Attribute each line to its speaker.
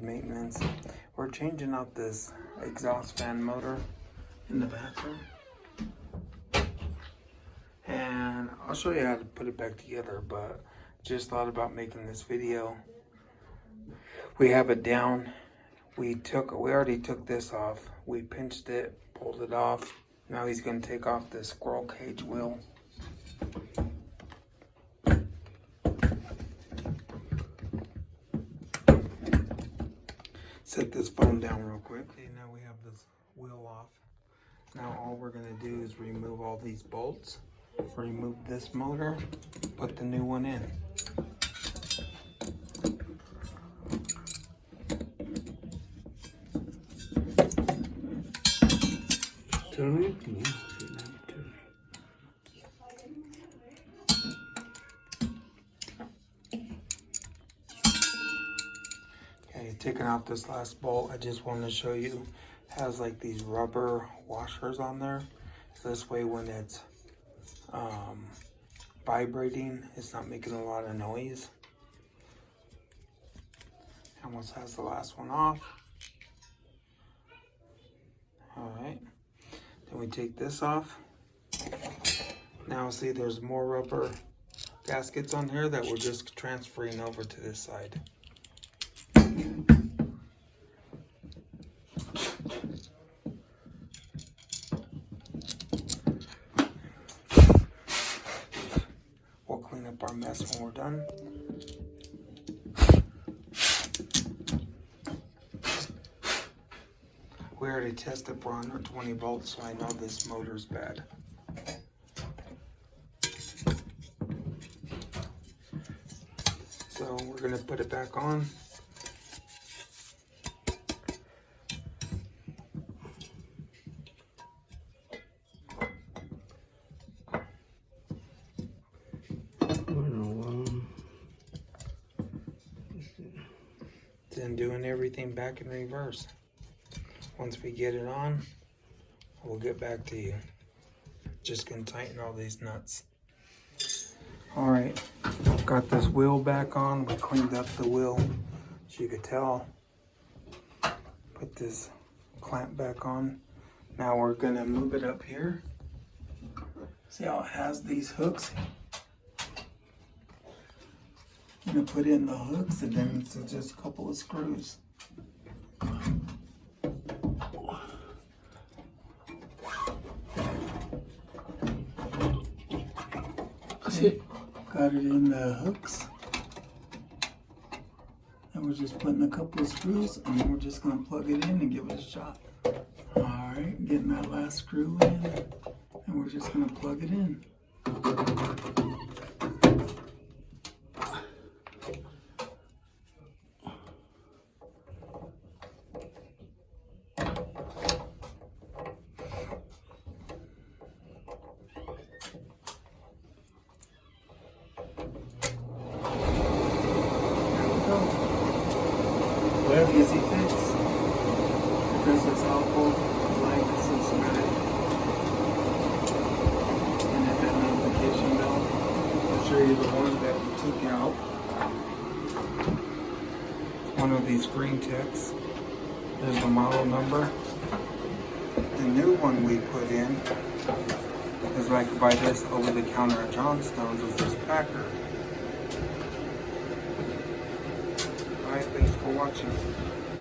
Speaker 1: Maintenance. We're changing out this exhaust fan motor in the bathroom, and I'll show you how to put it back together, but just thought about making this video. We have it down. We already took this off. We pinched it, pulled it off. Now he's going to take off this squirrel cage wheel. Set this phone down real quick. Okay, now we have this wheel off. Now all we're gonna do is remove all these bolts, remove this motor, put the new one in. Taking out this last bolt, I just wanted to show you, it has like these rubber washers on there. So this way when it's vibrating, it's not making a lot of noise. Almost has the last one off. Alright, then we take this off. Now see there's more rubber gaskets on here that we're just transferring over to this side. We'll clean up our mess when we're done. We already tested for 120 volts, so I know this motor's bad. So we're going to put it back on. Then doing everything back in reverse. Once we get it on, we'll get back to you. Just gonna tighten all these nuts. All right, got this wheel back on. We cleaned up the wheel, as you could tell. Put this clamp back on. Now we're gonna move it up here. See how it has these hooks? I'm gonna put in the hooks, and then it's just a couple of screws. See, got it in the hooks, and we're just putting a couple of screws, and then we're just gonna plug it in and give it a shot. All right, getting that last screw in, and we're just gonna plug it in. Easy fix. Because it's awful like Cincinnati. And it had an application belt. I'll show you the one that we took out. One of these Greenhecks. There's the model number. The new one we put in is like buy this over the counter at Johnstone's is this Packard. Alright, thanks for watching.